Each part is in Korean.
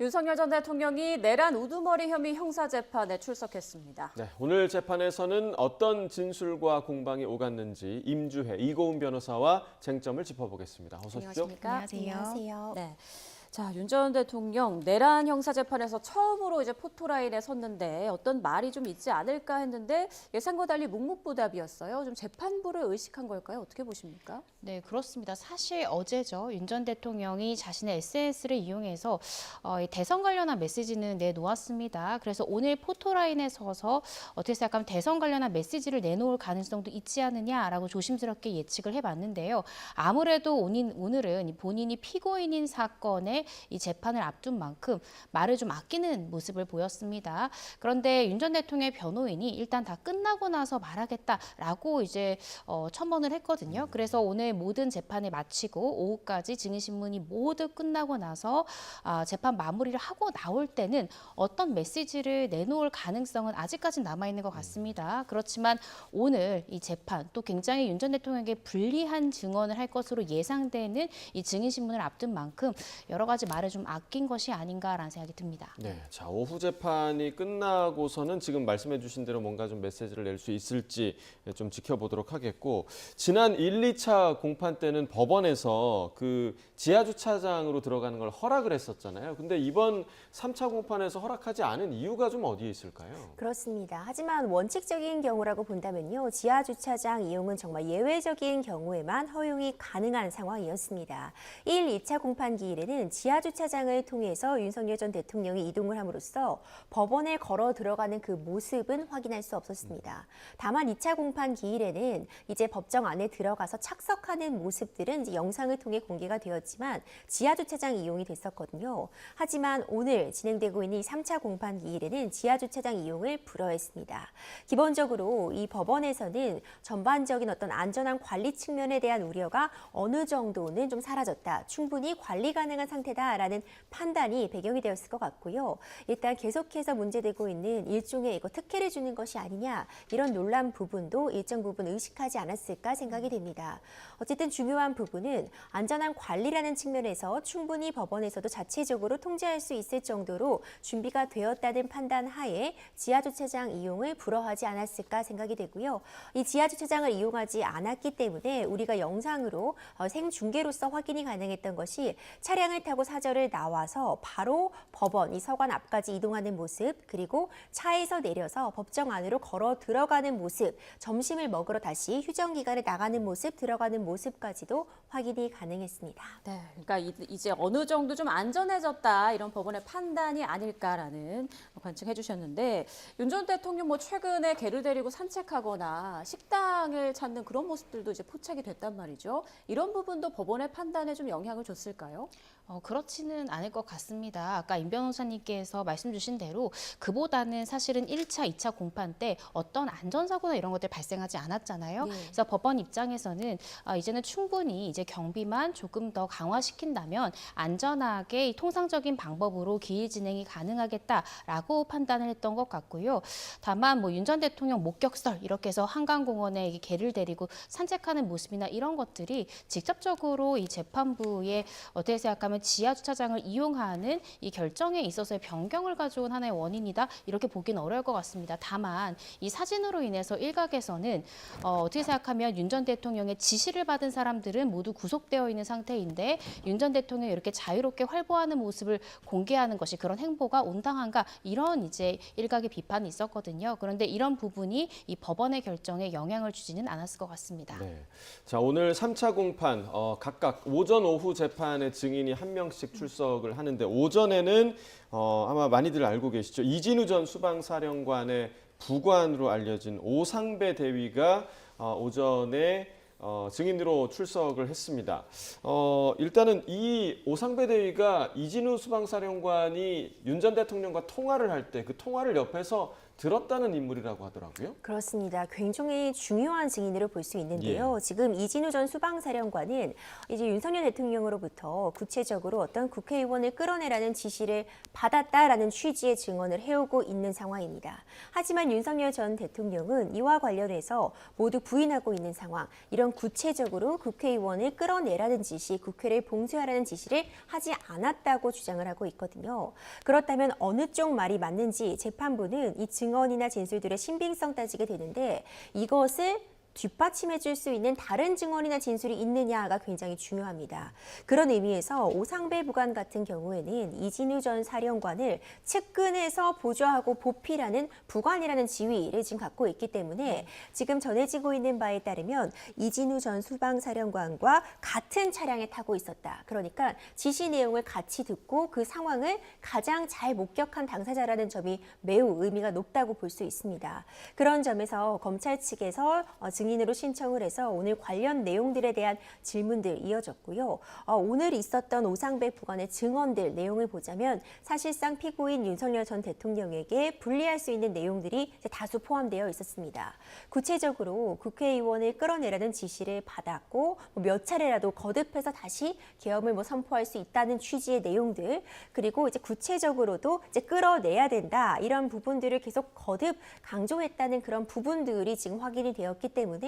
윤석열 전 대통령이 내란 우두머리 혐의 형사재판에 출석했습니다. 네, 오늘 재판에서는 어떤 진술과 공방이 오갔는지 임주혜, 이고은 변호사와 쟁점을 짚어보겠습니다. 어서 오십시오. 안녕하세요. 네. 자, 윤 전 대통령 내란 형사재판에서 처음으로 이제 포토라인에 섰는데 어떤 말이 좀 있지 않을까 했는데 예상과 달리 묵묵부답이었어요. 좀 재판부를 의식한 걸까요? 어떻게 보십니까? 네, 그렇습니다. 사실 어제죠. 윤 전 대통령이 자신의 SNS를 이용해서 이 대선 관련한 메시지는 내놓았습니다. 그래서 오늘 포토라인에 서서 어떻게 생각하면 대선 관련한 메시지를 내놓을 가능성도 있지 않느냐라고 조심스럽게 예측을 해봤는데요. 아무래도 오늘은 본인이 피고인인 사건에 이 재판을 앞둔 만큼 말을 좀 아끼는 모습을 보였습니다. 그런데 윤 전 대통령의 변호인이 일단 다 끝나고 나서 말하겠다라고 이제 첨언을 했거든요. 그래서 오늘 모든 재판을 마치고 오후까지 증인신문이 모두 끝나고 나서 재판 마무리를 하고 나올 때는 어떤 메시지를 내놓을 가능성은 아직까지 남아있는 것 같습니다. 그렇지만 오늘 이 재판 또 굉장히 윤 전 대통령에게 불리한 증언을 할 것으로 예상되는 이 증인신문을 앞둔 만큼 여러 가지 말을 좀 아낀 것이 아닌가라는 생각이 듭니다. 네, 자 오후 재판이 끝나고서는 지금 말씀해주신 대로 뭔가 좀 메시지를 낼 수 있을지 좀 지켜보도록 하겠고, 지난 1, 2차 공판 때는 법원에서 그 지하 주차장으로 들어가는 걸 허락을 했었잖아요. 근데 이번 3차 공판에서 허락하지 않은 이유가 좀 어디에 있을까요? 그렇습니다. 하지만 원칙적인 경우라고 본다면요. 지하 주차장 이용은 정말 예외적인 경우에만 허용이 가능한 상황이었습니다. 1, 2차 공판 기일에는 지하 주차장을 통해서 윤석열 전 대통령이 이동을 함으로써 법원에 걸어 들어가는 그 모습은 확인할 수 없었습니다. 다만 2차 공판 기일에는 이제 법정 안에 들어가서 착석하는 모습들은 이제 영상을 통해 공개가 되었지만 지하 주차장 이용이 됐었거든요. 하지만 오늘 진행되고 있는 이 3차 공판 기일에는 지하 주차장 이용을 불허했습니다. 기본적으로 이 법원에서는 전반적인 어떤 안전한 관리 측면에 대한 우려가 어느 정도는 좀 사라졌다. 충분히 관리 가능한 상태다라는 판단이 배경이 되었을 것 같고요. 일단 계속해서 문제되고 있는 일종의 이거 특혜를 주는 것이 아니냐 이런 논란 부분도 일정 부분 의식하지 않았을까 생각이 됩니다. 어쨌든 중요한 부분은 안전한 관리라는 측면에서 충분히 법원에서도 자체적으로 통제할 수 있을 정도로 준비가 되었다는 판단 하에 지하주차장 이용을 불허하지 않았을까 생각이 되고요. 이 지하주차장을 이용하지 않았기 때문에 우리가 영상으로 생중계로서 확인이 가능했던 것이 차량을 타고 사저를 나와서 바로 법원 이 서관 앞까지 이동하는 모습, 그리고 차에서 내려서 법정 안으로 걸어 들어가는 모습, 점심을 먹으러 다시 휴정기간에 나가는 모습, 들어가는 모습까지도 확인이 가능했습니다. 네, 그러니까 이제 어느 정도 좀 안전해졌다 이런 법원의 판단이 아닐까라는 관측해 주셨는데, 윤 전 대통령 뭐 최근에 개를 데리고 산책하거나 식당을 찾는 그런 모습들도 이제 포착이 됐단 말이죠. 이런 부분도 법원의 판단에 좀 영향을 줬을까요? 그렇지는 않을 것 같습니다. 아까 임 변호사님께서 말씀 주신 대로 그보다는 사실은 1차, 2차 공판 때 어떤 안전사고나 이런 것들 발생하지 않았잖아요. 네. 그래서 법원 입장에서는 이제는 충분히 이제 경비만 조금 더 강화시킨다면 안전하게 통상적인 방법으로 기일 진행이 가능하겠다라고 판단을 했던 것 같고요. 다만 뭐 윤 전 대통령 목격설 이렇게 해서 한강공원에 개를 데리고 산책하는 모습이나 이런 것들이 직접적으로 이 재판부에 어떻게 생각하면 지하 주차장을 이용하는 이 결정에 있어서의 변경을 가져온 하나의 원인이다 이렇게 보기는 어려울 것 같습니다. 다만 이 사진으로 인해서 일각에서는 어떻게 생각하면 윤 전 대통령의 지시를 받은 사람들은 모두 구속되어 있는 상태인데 윤 전 대통령이 이렇게 자유롭게 활보하는 모습을 공개하는 것이 그런 행보가 온당한가 이런 이제 일각의 비판이 있었거든요. 그런데 이런 부분이 이 법원의 결정에 영향을 주지는 않았을 것 같습니다. 네. 자, 오늘 3차 공판 각각 오전, 오후 재판에 증인이 한 명씩 출석을 하는데, 오전에는 아마 많이들 알고 계시죠. 이진우 전 수방사령관의 부관으로 알려진 오상배 대위가 오전에 증인으로 출석을 했습니다. 일단은 이 오상배 대위가 이진우 수방사령관이 윤 전 대통령과 통화를 할 때 그 통화를 옆에서 들었다는 인물이라고 하더라고요. 그렇습니다. 굉장히 중요한 증인으로 볼 수 있는데요. 지금 이진우 전 수방사령관은 이제 윤석열 대통령으로부터 구체적으로 어떤 국회의원을 끌어내라는 지시를 받았다라는 취지의 증언을 해오고 있는 상황입니다. 하지만 윤석열 전 대통령은 이와 관련해서 모두 부인하고 있는 상황, 이런 구체적으로 국회의원을 끌어내라는 지시, 국회를 봉쇄하라는 지시를 하지 않았다고 주장을 하고 있거든요. 그렇다면 어느 쪽 말이 맞는지 재판부는 이 증언이나 진술들의 신빙성 따지게 되는데 이것을 뒷받침해 줄 수 있는 다른 증언이나 진술이 있느냐가 굉장히 중요합니다. 그런 의미에서 오상배 부관 같은 경우에는 이진우 전 사령관을 측근에서 보좌하고 보필하는 부관이라는 지위를 지금 갖고 있기 때문에 지금 전해지고 있는 바에 따르면 이진우 전 수방사령관과 같은 차량에 타고 있었다. 그러니까 지시 내용을 같이 듣고 그 상황을 가장 잘 목격한 당사자라는 점이 매우 의미가 높다고 볼 수 있습니다. 그런 점에서 검찰 측에서 증인으로 신청을 해서 오늘 관련 내용들에 대한 질문들 이어졌고요. 오늘 있었던 오상배 부관의 증언들 내용을 보자면 사실상 피고인 윤석열 전 대통령에게 불리할 수 있는 내용들이 다수 포함되어 있었습니다. 구체적으로 국회의원을 끌어내라는 지시를 받았고 몇 차례라도 거듭해서 다시 계엄을 선포할 수 있다는 취지의 내용들, 그리고 이제 구체적으로도 이제 끌어내야 된다 이런 부분들을 계속 거듭 강조했다는 그런 부분들이 지금 확인이 되었기 때문에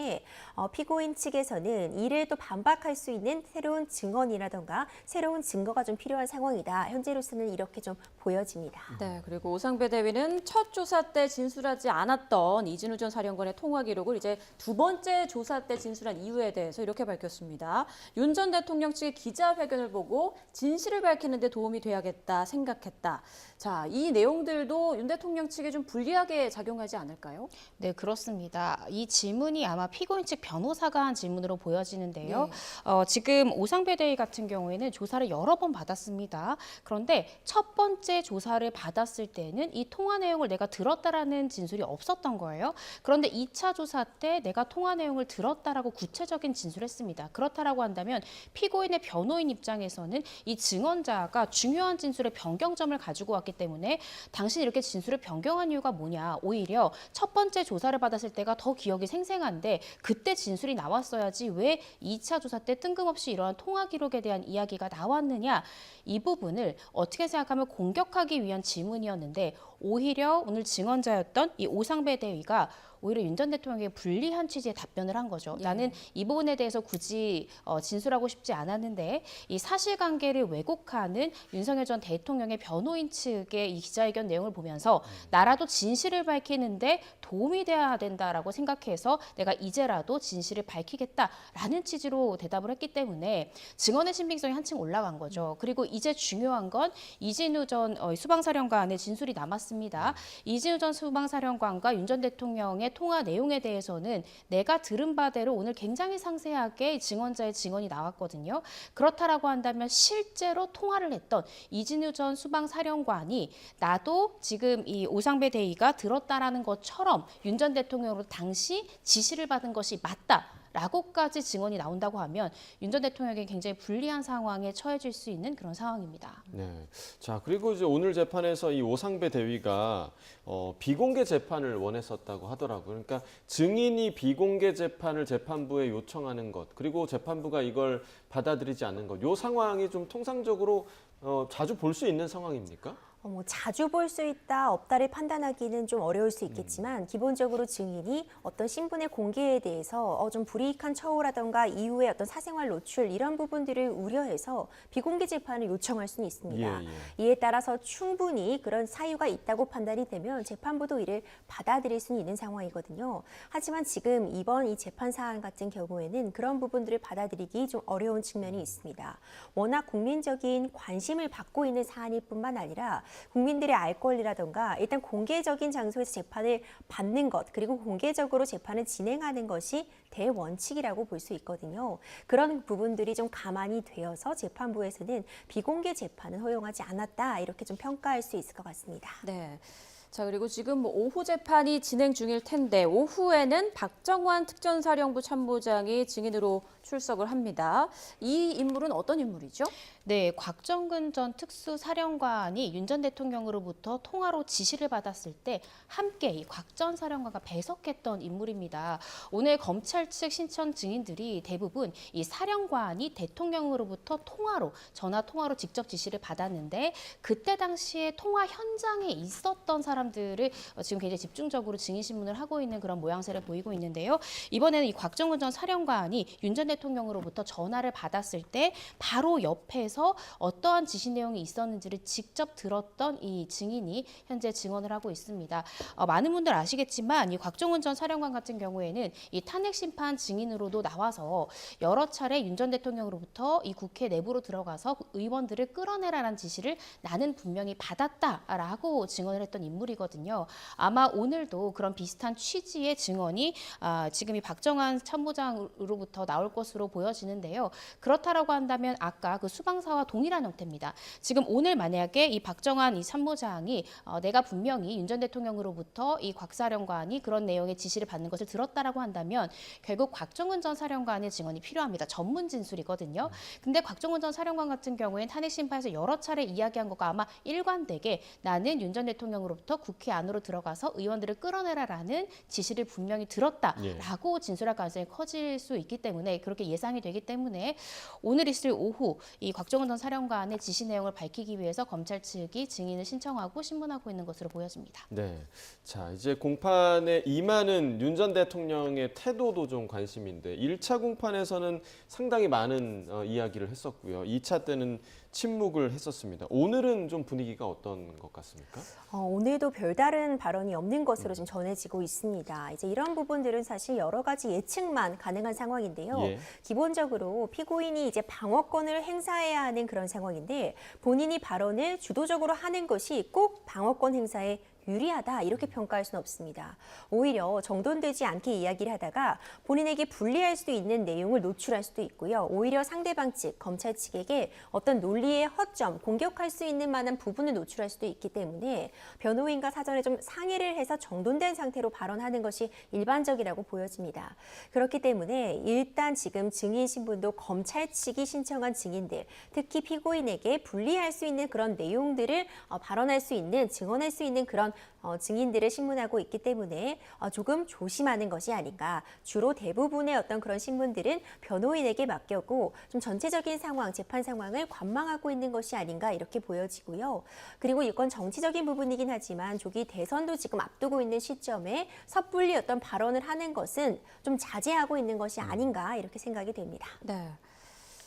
피고인 측에서는 이를 또 반박할 수 있는 새로운 증언이라던가 새로운 증거가 좀 필요한 상황이다. 현재로서는 이렇게 좀 보여집니다. 네, 그리고 오상배 대위는 첫 조사 때 진술하지 않았던 이진우 전 사령관의 통화 기록을 이제 두 번째 조사 때 진술한 이유에 대해서 이렇게 밝혔습니다. 윤 전 대통령 측의 기자회견을 보고 진실을 밝히는 데 도움이 돼야겠다 생각했다. 자, 이 내용들도 윤 대통령 측에 좀 불리하게 작용하지 않을까요? 네, 그렇습니다. 이 질문이 아마 피고인 측 변호사가 한 질문으로 보여지는데요. 지금 오상배 대위 같은 경우에는 조사를 여러 번 받았습니다. 그런데 첫 번째 조사를 받았을 때는 이 통화 내용을 내가 들었다라는 진술이 없었던 거예요. 그런데 2차 조사 때 내가 통화 내용을 들었다라고 구체적인 진술했습니다. 그렇다라고 한다면 피고인의 변호인 입장에서는 이 증언자가 중요한 진술의 변경점을 가지고 왔기 때문에 당신 이렇게 진술을 변경한 이유가 뭐냐. 오히려 첫 번째 조사를 받았을 때가 더 기억이 생생한데 그때 진술이 나왔어야지 왜 2차 조사 때 뜬금없이 이러한 통화 기록에 대한 이야기가 나왔느냐. 이 부분을 어떻게 생각하면 공격하기 위한 질문이었는데 오히려 오늘 증언자였던 이 오상배 대위가 오히려 윤 전 대통령에게 불리한 취지의 답변을 한 거죠. 나는 이 부분에 대해서 굳이 진술하고 싶지 않았는데 이 사실관계를 왜곡하는 윤석열 전 대통령의 변호인 측의 이 기자회견 내용을 보면서 나라도 진실을 밝히는데 도움이 돼야 된다라고 생각해서 내가 이제라도 진실을 밝히겠다라는 취지로 대답을 했기 때문에 증언의 신빙성이 한층 올라간 거죠. 그리고 이제 중요한 건 이진우 전 수방사령관의 진술이 남았습니다. 이진우 전 수방사령관과 윤 전 대통령의 통화 내용에 대해서는 내가 들은 바대로 오늘 굉장히 상세하게 증언자의 증언이 나왔거든요. 그렇다라고 한다면 실제로 통화를 했던 이진우 전 수방사령관이 나도 지금 이 오상배 대위가 들었다라는 것처럼 윤 전 대통령으로 당시 지시를 받은 것이 맞다. 라고까지 증언이 나온다고 하면 윤 전 대통령에게 굉장히 불리한 상황에 처해질 수 있는 그런 상황입니다. 네. 자, 그리고 이제 오늘 재판에서 이 오상배 대위가 비공개 재판을 원했었다고 하더라고요. 그러니까 증인이 비공개 재판을 재판부에 요청하는 것, 그리고 재판부가 이걸 받아들이지 않는 것, 이 상황이 좀 통상적으로 자주 볼 수 있는 상황입니까? 자주 볼 수 있다, 없다를 판단하기는 좀 어려울 수 있겠지만 기본적으로 증인이 어떤 신분의 공개에 대해서 좀 불이익한 처우라던가 이후에 어떤 사생활 노출 이런 부분들을 우려해서 비공개 재판을 요청할 수는 있습니다. 이에 따라서 충분히 그런 사유가 있다고 판단이 되면 재판부도 이를 받아들일 수는 있는 상황이거든요. 하지만 지금 이번 이 재판 사안 같은 경우에는 그런 부분들을 받아들이기 좀 어려운 측면이 있습니다. 워낙 국민적인 관심을 받고 있는 사안일 뿐만 아니라 국민들의 알 권리라던가 일단 공개적인 장소에서 재판을 받는 것 그리고 공개적으로 재판을 진행하는 것이 대원칙이라고 볼 수 있거든요. 그런 부분들이 좀 감안이 되어서 재판부에서는 비공개 재판은 허용하지 않았다 이렇게 좀 평가할 수 있을 것 같습니다. 네. 자, 그리고 지금 뭐 오후 재판이 진행 중일 텐데 오후에는 박정환 특전사령부 참모장이 증인으로 출석을 합니다. 이 인물은 어떤 인물이죠? 네, 곽정근 전 특수사령관이 윤 전 대통령으로부터 통화로 지시를 받았을 때 함께 이 곽 전 사령관과 배석했던 인물입니다. 오늘 검찰 측 신청 증인들이 대부분 이 사령관이 대통령으로부터 전화 통화로 직접 지시를 받았는데 그때 당시에 통화 현장에 있었던 사람들을 지금 굉장히 집중적으로 증인 신문을 하고 있는 그런 모양새를 보이고 있는데요. 이번에는 이 곽정근 전 사령관이 윤 전 대통령으로부터 전화를 받았을 때 바로 옆에서 어떠한 지시 내용이 있었는지를 직접 들었던 이 증인이 현재 증언을 하고 있습니다. 많은 분들 아시겠지만 이 곽정훈 전 사령관 같은 경우에는 이 탄핵 심판 증인으로도 나와서 여러 차례 윤 전 대통령으로부터 이 국회 내부로 들어가서 의원들을 끌어내라라는 지시를 나는 분명히 받았다라고 증언을 했던 인물이거든요. 아마 오늘도 그런 비슷한 취지의 증언이 지금 이 박정환 참모장으로부터 나올 것으로 보여지는데요. 그렇다라고 한다면 아까 그 수방사와 동일한 형태입니다. 지금 오늘 만약에 이 박정환 이 참모장이 내가 분명히 윤 전 대통령으로부터 이 곽 사령관이 그런 내용의 지시를 받는 것을 들었다라고 한다면 결국 곽정훈 전 사령관의 증언이 필요합니다. 전문 진술이거든요. 근데 곽정훈 전 사령관 같은 경우에는 탄핵 심판에서 여러 차례 이야기한 거가 아마 일관되게 나는 윤 전 대통령으로부터 국회 안으로 들어가서 의원들을 끌어내라라는 지시를 분명히 들었다라고 진술할 가능성이 커질 수 있기 때문에 그렇게 예상이 되기 때문에 오늘 있을 오후 이 곽정훈 전 사령관의 지시 내용을 밝히기 위해서 검찰 측이 증인을 신청하고 신문하고 있는 것으로 보여집니다. 네. 자, 이제 공판에 임하는 윤 전 대통령의 태도도 좀 관심인데 1차 공판에서는 상당히 많은 이야기를 했었고요. 2차 때는 침묵을 했었습니다. 오늘은 좀 분위기가 어떤 것 같습니까? 오늘도 별다른 발언이 없는 것으로 좀 전해지고 있습니다. 이제 이런 부분들은 사실 여러 가지 예측만 가능한 상황인데요. 예. 기본적으로 피고인이 이제 방어권을 행사해야 하는 그런 상황인데 본인이 발언을 주도적으로 하는 것이 꼭 방어권 행사에 유리하다 이렇게 평가할 수는 없습니다. 오히려 정돈되지 않게 이야기를 하다가 본인에게 불리할 수 있는 내용을 노출할 수도 있고요. 오히려 상대방 측, 검찰 측에게 어떤 논리의 허점, 공격할 수 있는 만한 부분을 노출할 수도 있기 때문에 변호인과 사전에 좀 상의를 해서 정돈된 상태로 발언하는 것이 일반적이라고 보여집니다. 그렇기 때문에 일단 지금 증인 신분도 검찰 측이 신청한 증인들, 특히 피고인에게 불리할 수 있는 그런 내용들을 발언할 수 있는, 증언할 수 있는 그런 증인들을 신문하고 있기 때문에 조금 조심하는 것이 아닌가. 주로 대부분의 어떤 그런 신문들은 변호인에게 맡겼고 좀 전체적인 상황, 재판 상황을 관망하고 있는 것이 아닌가 이렇게 보여지고요. 그리고 이건 정치적인 부분이긴 하지만 조기 대선도 지금 앞두고 있는 시점에 섣불리 어떤 발언을 하는 것은 좀 자제하고 있는 것이 아닌가 이렇게 생각이 됩니다. 네.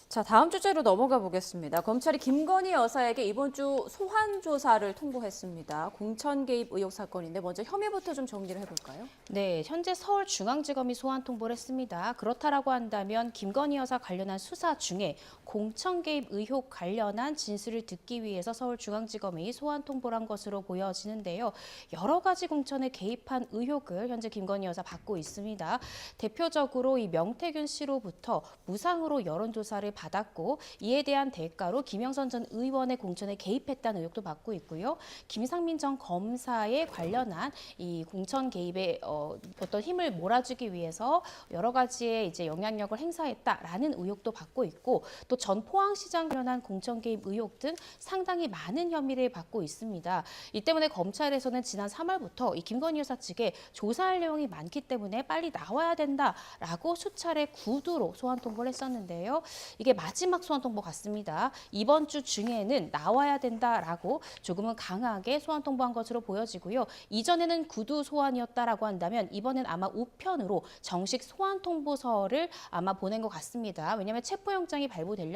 자, 다음 주제로 넘어가 보겠습니다. 검찰이 김건희 여사에게 이번 주 소환 조사를 통보했습니다. 공천 개입 의혹 사건인데 먼저 혐의부터 좀 정리를 해볼까요? 네, 현재 서울중앙지검이 소환 통보를 했습니다. 그렇다라고 한다면 김건희 여사 관련한 수사 중에 공천 개입 의혹 관련한 진술을 듣기 위해서 서울중앙지검이 소환 통보를 한 것으로 보여지는데요. 여러 가지 공천에 개입한 의혹을 현재 김건희 여사 받고 있습니다. 대표적으로 이 명태균 씨로부터 무상으로 여론조사를 받았고 이에 대한 대가로 김영선 전 의원의 공천에 개입했다는 의혹도 받고 있고요. 김상민 전 검사에 관련한 이 공천 개입에 어떤 힘을 몰아주기 위해서 여러 가지의 이제 영향력을 행사했다라는 의혹도 받고 있고 또 전 포항시장 관련한 공천 개입 의혹 등 상당히 많은 혐의를 받고 있습니다. 이 때문에 검찰에서는 지난 3월부터 이 김건희 여사 측에 조사할 내용이 많기 때문에 빨리 나와야 된다라고 수차례 구두로 소환 통보를 했었는데요. 이게 마지막 소환 통보 같습니다. 이번 주 중에는 나와야 된다라고 조금은 강하게 소환 통보한 것으로 보여지고요. 이전에는 구두 소환이었다라고 한다면 이번엔 아마 우편으로 정식 소환 통보서를 아마 보낸 것 같습니다. 왜냐하면 체포영장이 발부되려면요.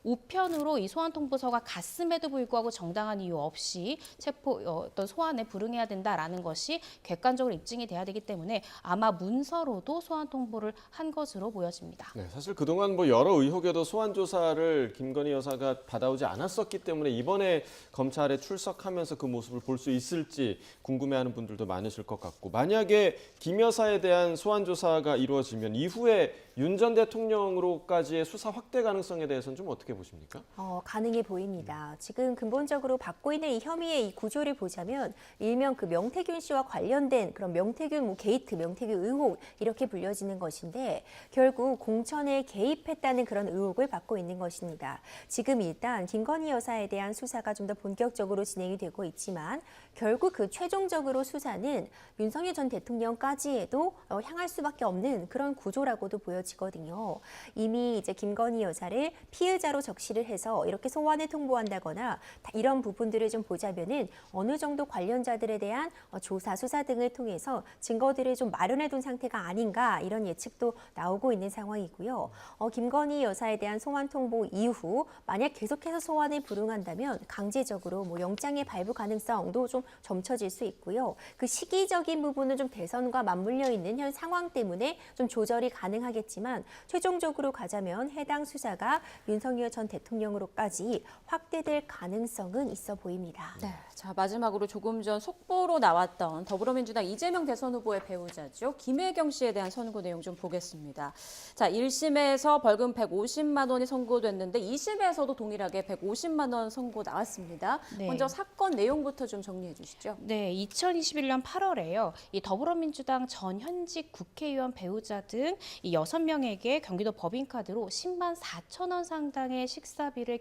우편으로 이 소환 통보서가 갔음에도 불구하고 정당한 이유 없이 어떤 소환에 불응해야 된다라는 것이 객관적으로 입증이 돼야 되기 때문에 아마 문서로도 소환 통보를 한 것으로 보여집니다. 네, 사실 그동안 뭐 여러 의혹에도 소환 조사를 김건희 여사가 받아오지 않았었기 때문에 이번에 검찰에 출석하면서 그 모습을 볼 수 있을지 궁금해하는 분들도 많으실 것 같고 만약에 김 여사에 대한 소환 조사가 이루어지면 이후에 윤 전 대통령으로까지의 수사 확대 가능성에 대해서는 좀 어떻게 보십니까? 가능해 보입니다. 지금 근본적으로 받고 있는 이 혐의의 이 구조를 보자면 일명 그 명태균 씨와 관련된 그런 명태균 게이트, 명태균 의혹 이렇게 불려지는 것인데 결국 공천에 개입했다는 그런 의혹을 받고 있는 것입니다. 지금 일단 김건희 여사에 대한 수사가 좀 더 본격적으로 진행이 되고 있지만 결국 그 최종적으로 수사는 윤석열 전 대통령까지에도 향할 수밖에 없는 그런 구조라고도 보여지거든요. 이미 이제 김건희 여사를 피의자로 적시를 해서 이렇게 소환을 통보한다거나 이런 부분들을 좀 보자면은 어느 정도 관련자들에 대한 조사, 수사 등을 통해서 증거들을 좀 마련해둔 상태가 아닌가 이런 예측도 나오고 있는 상황이고요. 김건희 여사에 대한 소환 통보 이후 만약 계속해서 소환을 불응한다면 강제적으로 영장의 발부 가능성도 좀 점쳐질 수 있고요. 그 시기적인 부분은 좀 대선과 맞물려 있는 현 상황 때문에 좀 조절이 가능하겠지만 최종적으로 가자면 해당 수사가 윤석열 전 대통령으로까지 확대될 가능성은 있어 보입니다. 네, 자 마지막으로 조금 전 속보로 나왔던 더불어민주당 이재명 대선 후보의 배우자죠. 김혜경 씨에 대한 선고 내용 좀 보겠습니다. 자, 1심에서 벌금 150만 원이 선고됐는데 2심에서도 동일하게 150만 원 선고 나왔습니다. 네. 먼저 사건 내용부터 좀 정리해 주시죠. 네, 2021년 8월에요. 이 더불어민주당 전 현직 국회의원 배우자 등 이 6명에게 경기도 법인카드로 10만 4천 원 상당의 식사비를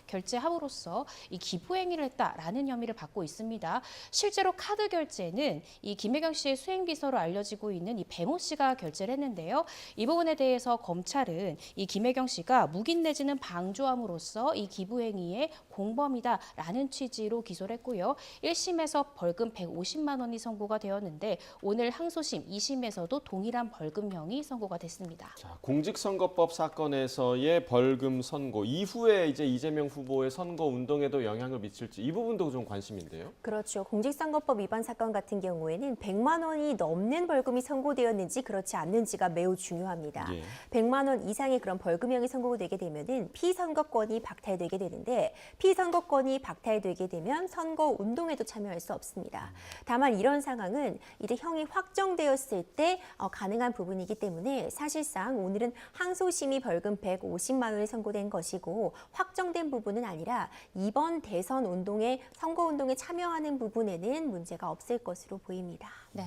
결제함으로써 이 기부 행위를 했다라는 혐의를 받고 있습니다. 실제로 카드 결제는 이 김혜경 씨의 수행 비서로 알려지고 있는 이 배모 씨가 결제를 했는데요. 이 부분에 대해서 검찰은 이 김혜경 씨가 묵인 내지는 방조함으로써 이 기부 행위의 공범이다라는 취지로 기소를 했고요. 1심에서 벌금 150만 원이 선고가 되었는데 오늘 항소심 2심에서도 동일한 벌금형이 선고가 됐습니다. 자, 공직선거법 사건에서의 벌금 선고 이후에 이제 이재명 후보의 선거 운동에도 영향을 미칠지 이 부분도 좀 관심인데요. 그렇죠. 공직선거법 위반 사건 같은 경우에는 100만 원이 넘는 벌금이 선고되었는지 그렇지 않는지가 매우 중요합니다. 예. 100만 원 이상의 그런 벌금형이 선고되게 되면은 피선거권이 박탈되게 되는데 피선거권이 박탈되게 되면 선거 운동에도 참여할 수 없습니다. 다만 이런 상황은 이제 형이 확정되었을 때 가능한 부분이기 때문에 사실상 오늘은 항소심이 벌금 150만 원이 선고된 것이고 확정된 부분은 아니라 이번 대선 운동에 선거 운동에 참여하는 부분에는 문제가 없을 것으로 보입니다. 네.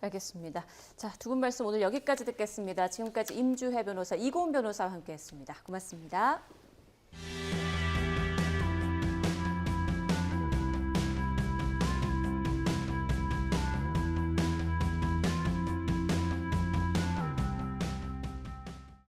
알겠습니다. 자, 두 분 말씀 오늘 여기까지 듣겠습니다. 지금까지 임주혜 변호사, 이고은 변호사와 함께했습니다. 고맙습니다.